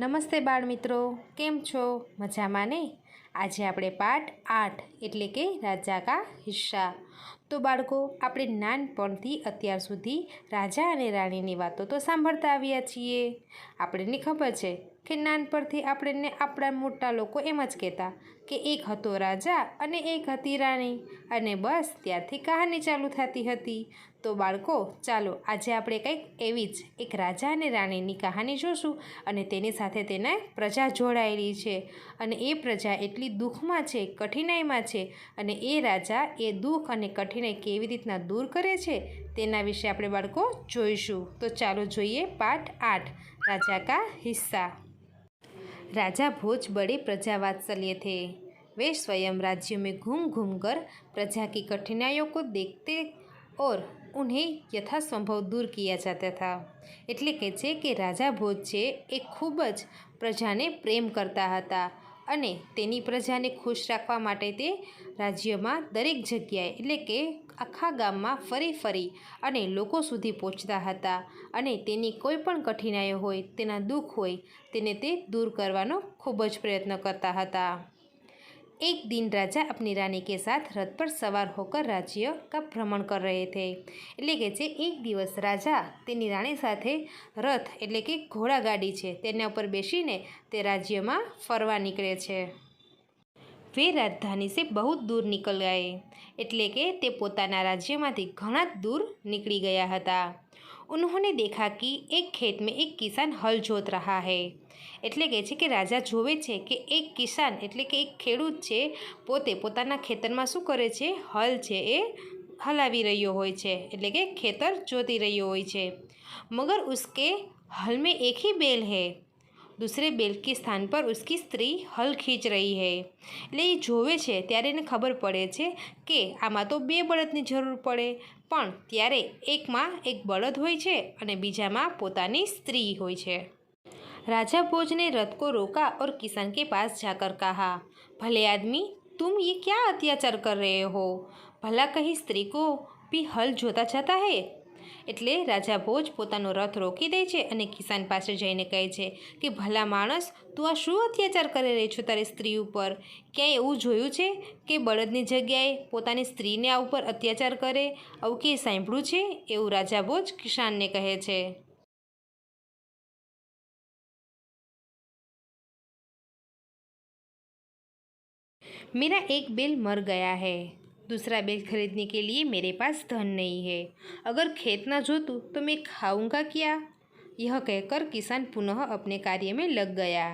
નમસ્તે બાળ મિત્રો, કેમ છો? મજામાં ને? આજે આપણે પાઠ 8 એટલે કે રાજા કા હિસ્સા. તો બાળકો, આપણે નાનપણથી અત્યાર સુધી રાજા અને રાણીની વાતો તો સાંભળતા આવ્યા છીએ. આપણને ખબર છે કે નાનપણથી આપણને આપણા મોટા લોકો એમ જ કહેતા કે એક હતો રાજા અને એક હતી રાણી, અને બસ ત્યારથી કહાની ચાલુ થતી હતી. તો બાળકો, ચાલો આજે આપણે કંઈક એવી જ એક રાજા અને રાણીની કહાની જોશું, અને તેની સાથે તેને પ્રજા જોડાયેલી છે, અને એ પ્રજા એટલી દુઃખમાં છે, કઠિનાઈમાં છે, અને એ રાજા એ દુઃખ અને કઠિનાઈ કેવી રીતના દૂર કરે છે તેના વિશે આપણે બાળકો જોઈશું. તો ચાલો જોઈએ પાઠ 8 राजा का हिस्सा. राजा भोज बड़े प्रजावात्सल्य थे. वे स्वयं राज्य में घूम घूम कर प्रजा की कठिनाइयों को देखते और उन्हें यथासंभव दूर किया जाता था. એટલે કે છે કે રાજા ભોજ છે એ ખૂબ જ પ્રજાને પ્રેમ કરતા હતા, અને તેની પ્રજાને ખુશ રાખવા માટે તે રાજ્યમાં દરેક જગ્યાએ એટલે કે આખા ગામમાં ફરી ફરી અને લોકો સુધી પહોંચતા હતા, અને તેની કોઈ પણ કઠિનાઈઓ હોય, તેના દુઃખ હોય, તેને તે દૂર કરવાનો ખૂબ જ પ્રયત્ન કરતા હતા. एक दिन राजा अपनी रानी के साथ रथ पर सवार होकर राज्य का भ्रमण कर रहे थे. એટલે કે છે એક દિવસ રાજા તેની રાણી સાથે રથ એટલે કે ઘોડાગાડી છે તેના ઉપર બેસીને તે રાજ્યમાં ફરવા નીકળે છે. वे राजधानी से बहुत दूर निकल गए. એટલે કે તે પોતાના રાજ્યમાંથી ઘણા દૂર નીકળી ગયા હતા. उन्होंने देखा कि एक खेत में एक किसान हल जोत रहा है. એટલે કે છે કે રાજા જોવે છે કે એક કિસાન એટલે કે એક ખેડૂત છે પોતે પોતાના ખેતરમાં શું કરે છે, હલ છે એ હલાવી રહ્યો હોય છે, એટલે કે ખેતર જોતી રહ્યો હોય છે. મગર ઉસકે हल में एक ही बैल है. दूसरे बैल के स्थान पर उसकी स्त्री हल खींच रही है. એટલે એ જોવે છે ત્યારે એને ખબર પડે છે કે આમાં તો બે બળદની જરૂર પડે, પણ ત્યારે એકમાં એક બળદ હોય છે અને બીજામાં પોતાની સ્ત્રી હોય છે. राजा भोज ने रथ को रोका और किसान के पास जाकर कहा, भले आदमी, तुम ये क्या अत्याचार कर रहे हो? भला कहीं स्त्री को भी हल जोता जाता है? એટલે રાજા ભોજ પોતાનો રથ રોકી દે છે અને કિસાન પાસે જઈને કહે છે કે ભલા માણસ, તું આ શું અત્યાચાર કરી રહી છો તારી સ્ત્રી ઉપર? ક્યાંય એવું જોયું છે કે બળદની જગ્યાએ પોતાની સ્ત્રીને આ ઉપર અત્યાચાર કરે? આવું કે સાંભળ્યું છે? એવું રાજા ભોજ કિસાનને કહે છે. मेरा एक बैल मर गया है. दूसरा बैल खरीदने के लिए मेरे पास धन नहीं है. अगर खेत न जोतूं तो मैं खाऊंगा क्या? यह कहकर किसान पुनः अपने कार्य में लग गया.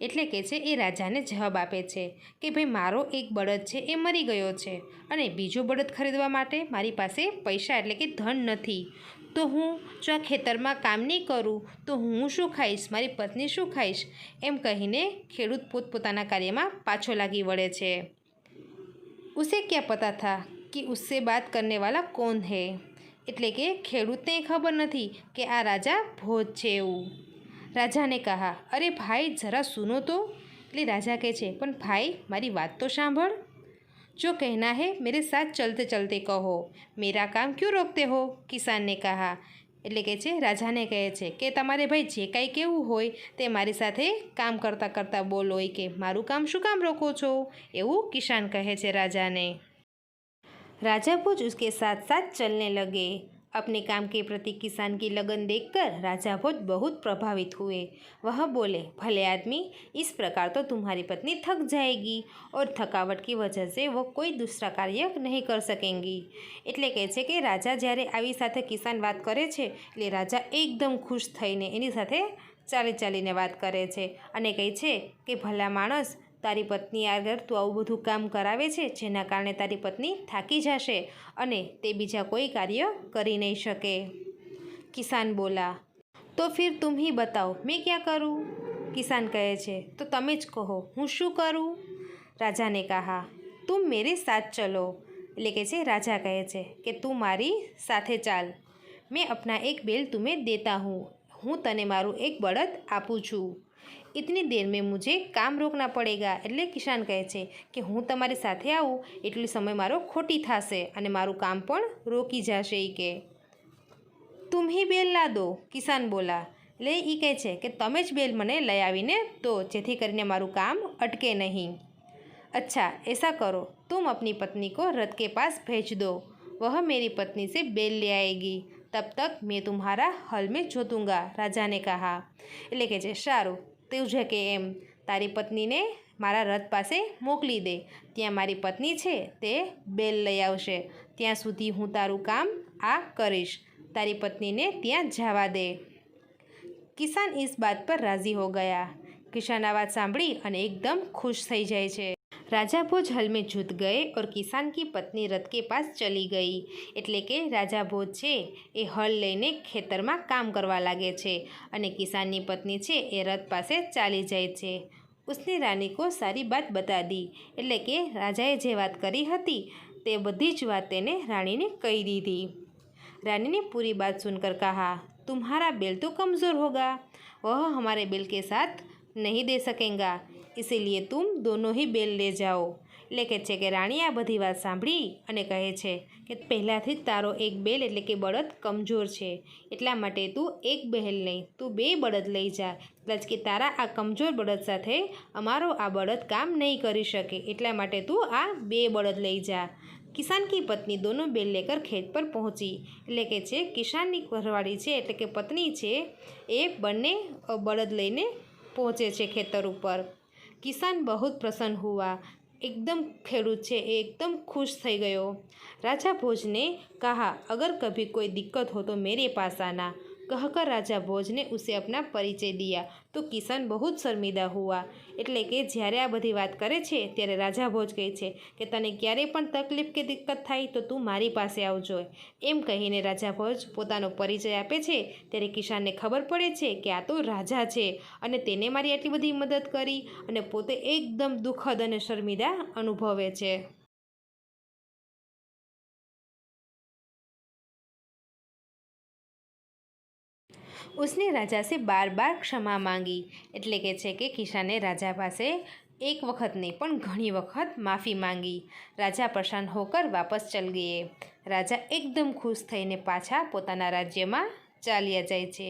એટલે કે છે એ રાજાને જવાબ આપે છે કે ભાઈ, મારો એક બળદ છે એ મરી ગયો છે, અને બીજો બળદ ખરીદવા માટે મારી પાસે પૈસા એટલે કે ધન નથી. તો હું જો આ ખેતરમાં કામ નહીં કરું તો હું શું ખાઈશ, મારી પત્ની શું ખાઈશ? એમ કહીને ખેડૂત પોતપોતાના કાર્યમાં પાછો લાગી વળે છે. ઉસે ક્યાં પતા થા કે ઉસસે બાત કરને વાલા કોણ હૈ. એટલે કે ખેડૂતને ખબર નથી કે આ રાજા ભોજ છે એવું. રાજાને કહા, અરે ભાઈ જરા સુનો તો. એટલે રાજા કહે છે, પણ ભાઈ મારી વાત તો સાંભળ. जो कहना है मेरे साथ चलते चलते कहो, मेरा काम क्यों रोकते हो? કિસાનને કહા. એટલે કે છે રાજાને કહે છે કે તમારે ભાઈ જે કાંઈ કહેવું હોય તે મારી સાથે કામ કરતાં કરતાં બોલો, કે મારું કામ શું કામ રોકો છો? એવું કિસાન કહે છે રાજાને. राजा भोज उसके साथ साथ चलने लगे. अपने काम के प्रति किसान की लगन देखकर राजा भोज बहुत प्रभावित हुए. वह बोले, भले आदमी, इस प्रकार तो तुम्हारी पत्नी थक जाएगी और थकावट की वजह से वो कोई दूसरा कार्य नहीं कर सकेंगी. એટલે કહે છે કે રાજા જ્યારે આવી સાથે કિસાન વાત કરે છે એટલે રાજા એકદમ ખુશ થઈને એની સાથે ચાલી ચાલીને વાત કરે છે અને કહે છે કે ભલા માણસ, તારી પત્ની આગળ તું આવું બધું કામ કરાવે છે જેના કારણે તારી પત્ની થાકી જશે અને તે બીજા કોઈ કાર્ય કરી નહીં શકે. કિસાન બોલા, તો ફિર તુમ હી બતાઓ મેં ક્યાં કરું? કિસાન કહે છે, તો તમે જ કહો હું શું કરું? રાજાને કહા, તુમ મેરે સાથ ચલો. એટલે કે છે રાજા કહે છે કે તું મારી સાથે ચાલ. મેં અપના એક બેલ તુમે દેતા હું. હું તને મારું એક બળદ આપું છું. इतनी देर में मुझे काम रोकना पड़ेगा. એટલે કિસાન કહે છે કે હું તમારી સાથે આવું એટલો સમય મારો ખોટી થશે અને મારું કામ પણ રોકી જશે. કે તુમ હી બેલ લા દો. કિસાન બોલા, એટલે એ કહે છે કે તમે જ બેલ મને લઈ આવીને દો, જેથી કરીને મારું કામ અટકે नहीं। अच्छा ऐसा करो, तुम अपनी पत्नी को रथ के पास भेज दो, वह मेरी पत्नी से बेल ले आएगी, तब तक मैं तुम्हारा हल में जोतूंगा, राजा ने कहा। એટલે કે છે સારું, તું જે કે એમ તારી પત્નીને મારા રથ પાસે મોકલી દે, ત્યાં મારી પત્ની છે તે બેલ લઈ આવશે, ત્યાં સુધી હું તારું કામ આ કરીશ, તારી પત્નીને ત્યાં જવા દે। કિસાન इस बात पर राजी हो गया। किसान आ बात सांभળી અને એકદમ खुश થઈ જાય છે। राजा भोज हल में जूत गए और किसान की पत्नी रथ के पास चली गई। એટલે કે રાજા ભોજ છે એ હલ લઈને ખેતરમાં કામ કરવા લાગે છે અને કિસાનની પત્ની છે એ રથ પાસે ચાલી જાય છે। उसने रानी को सारी बात बता दी। એટલે કે રાજાએ જે વાત કરી હતી તે બધી જ વાત તેને રાણીને કહી દીધી। रानी ने पूरी बात सुनकर कहा, तुम्हारा बेल तो कमज़ोर होगा, वह हमारे बेल के साथ नहीं दे सकेगा, इसीलिए तुम दोनों ही बेल ले जाओ। એટલે કહે છે કે રાણી આ બધી વાત સાંભળી અને કહે છે કે પહેલાંથી જ તારો એક બેલ એટલે કે બળદ કમજોર છે, એટલા માટે તું એક બેલ નહીં, તું બે બળદ લઈ જા, એટલે જ કે તારા આ કમજોર બળદ સાથે અમારો આ બળદ કામ નહીં કરી શકે, એટલા માટે તું આ બે બળદ લઈ જા। કિસાન કી પત્ની दोनों बेल लेकर खेत पर पहुंची। એટલે કે છે કિસાનની ઘરવાળી છે એટલે કે પત્ની છે એ બંને બળદ લઈને પહોંચે છે ખેતર ઉપર। કિસાન बहुत प्रसन्न हुआ। एकदम खेडूत છે એ एकदम खुश થઈ ગયો। राजा भोज ने कहा, अगर कभी कोई दिक्कत हो तो मेरे पास आना, कहकर राजा भोज ने उसे अपना परिचय दिया। तो किसान बहुत शर्मिंदा हुआ। એટલે કે જ્યારે આ બધી વાત કરે છે ત્યારે રાજા ભોજ કહે છે કે તને ક્યારેય પણ તકલીફ કે દિક્કત થાય તો તું મારી પાસે આવજો, એમ કહીને રાજા ભોજ પોતાનો પરિચય આપે છે। ત્યારે કિસાનને ખબર પડે છે કે આ તો રાજા છે અને તેને મારી આટલી બધી મદદ કરી અને પોતે એકદમ દુઃખદ અને શર્મિંદા અનુભવે છે। उसने राजा से बार बार क्षमा मांगी। એટલે કે છે કે કિસાને રાજા પાસે એક વખત નહીં પણ ઘણી વખત માफ़ी मांगी। राजा प्रसन्न होकर वापस चल गए। राजा एकदम खुश થઈને પાછા પોતાના રાજ્યમાં ચાલ્યા જાય છે।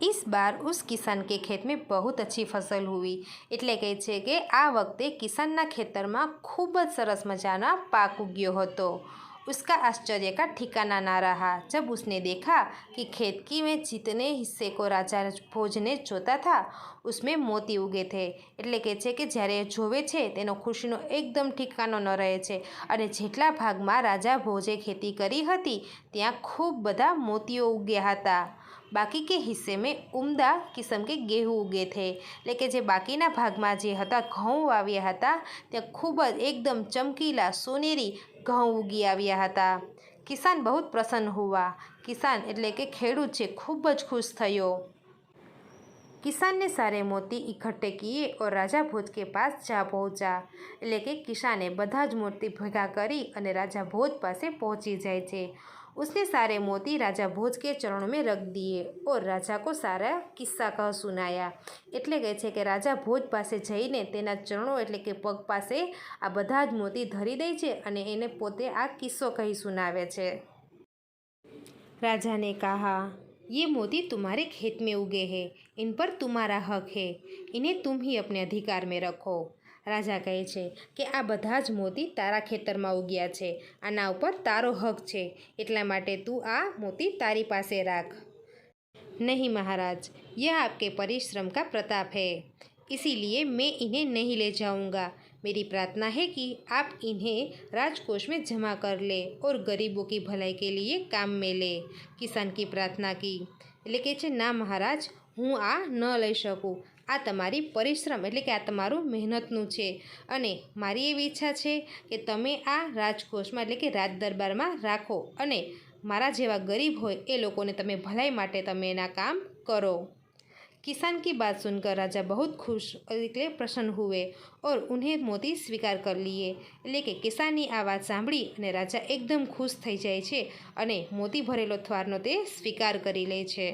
इस बार उस किसान के खेत में बहुत अच्छी फसल हुई। એટલે કહે છે કે આ વખતે કિસાનના ખેતરમાં ખૂબ જ સરસ મજાના પાક ઉગ્યો હતો। उसका आश्चर्य का ठिकाना ना रहा जब उसने देखा कि खेत की में जितने हिस्से को राजा भोज ने जोता था उसमें मोती उगे थे। એટલે કે છે કે જ્યારે જોવે છે તેનો ખુશીનો એકદમ ઠિકાનો ન રહે છે અને જેટલા ભાગમાં રાજા ભોજે ખેતી કરી હતી ત્યાં ખૂબ બધા મોતીઓ ઉગ્યા હતા। बाकी के हिस्से में उम्दा किस्म के गेहूँ उगे थे। એટલે કે જે બાકીના ભાગમાં જે હતા ઘઉં વાવ્યા હતા ત્યાં ખૂબ જ એકદમ ચમકીલા સોનેરી ઘઉં ઉગી આવ્યા હતા। કિસાન बहुत प्रसन्न हुआ। કિસાન એટલે કે ખેડૂત છે ખૂબ જ ખુશ થયો। किसान ने सारे मोती इकट्ठे किए और राजा भोज के पास जा पहुँचा। એટલે કે કિસાને બધા જ મોતી ભેગા કરી અને રાજા ભોજ પાસે પહોંચી જાય છે। उसने सारे मोती राजा भोज के चरणों में रख दिए और राजा को सारा किस्सा कह सुनाया। એટલે કહે છે કે રાજા ભોજ પાસે જઈને તેના ચરણો એટલે કે પગ પાસે આ બધા જ મોતી ધરી દે છે અને એને પોતે આ કિસ્સો કહી સુનાવે છે। राजा ने कहा, ये मोती तुम्हारे खेत में उगे हैं, इन पर तुम्हारा हक है, इन्हें तुम ही अपने अधिकार में रखो। રાજા કહે છે કે આ બધા જ મોતી તારા ખેતરમાં ઉગ્યા છે, આના ઉપર તારો હક છે, એટલા માટે તું આ મોતી તારી પાસે રાખ। नहीं महाराज, यह आपके परिश्रम का प्रताप है, इसीलिए मैं इन्हें नहीं ले जाऊंगा। मेरी प्रार्थना है कि आप इन्हें राजकोष में जमा कर ले और गरीबों की भलाई के लिए काम में ले। किसान की प्रार्थना की। એટલે કે છે ના મહારાજ, હું આ ન લઈ શકું, આ તમારી પરિશ્રમ એટલે કે આ તમારું મહેનતનું છે અને મારી એવી ઈચ્છા છે કે તમે આ રાજકોષમાં એટલે કે રાજ દરબારમાં રાખો અને મારા જેવા ગરીબ હોય એ લોકોને તમે ભલાઈ માટે તમે એના કામ કરો। किसान की बात सुनकर राजा बहुत खुश એટલે પ્રસન્ન हुए और उन्हें मोती स्वीकार कर लिए। એટલે કે કિસાનની આ વાત સાંભળી અને રાજા એકદમ ખુશ થઈ જાય છે અને મોતી ભરેલો થવારનો તે સ્વીકાર કરી લે છે।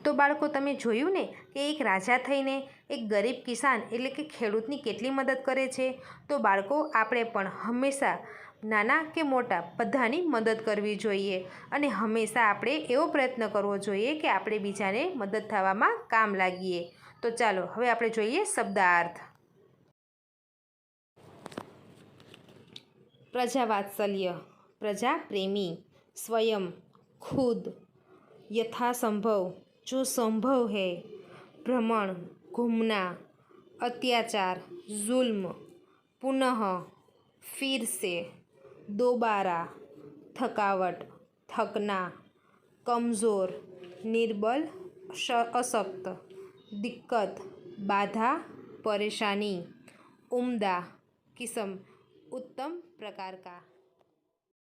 તો બાળકો તમે જોયું ને કે એક રાજા થઈને એક ગરીબ કિસાન એટલે કે ખેડૂતની કેટલી મદદ કરે છે। તો બાળકો આપણે પણ હંમેશા નાના કે મોટા બધાની મદદ કરવી જોઈએ અને હંમેશા આપણે એવો પ્રયત્ન કરવો જોઈએ કે આપણે બીજાને મદદ થવામાં કામ લાગીએ. તો ચાલો હવે આપણે જોઈએ શબ્દાર્થ. પ્રજાવાત્સલ્ય, પ્રજા પ્રેમી, स्वयं, खुद, यथासंभव, जो संभव है, भ्रमण, घूमना, अत्याचार, जुल्म, पुनः, फिर से, दोबारा, थकावट, थकना, कमज़ोर, निर्बल, अशक्त, दिक्कत, बाधा, परेशानी, उम्दा किस्म, उत्तम प्रकार का.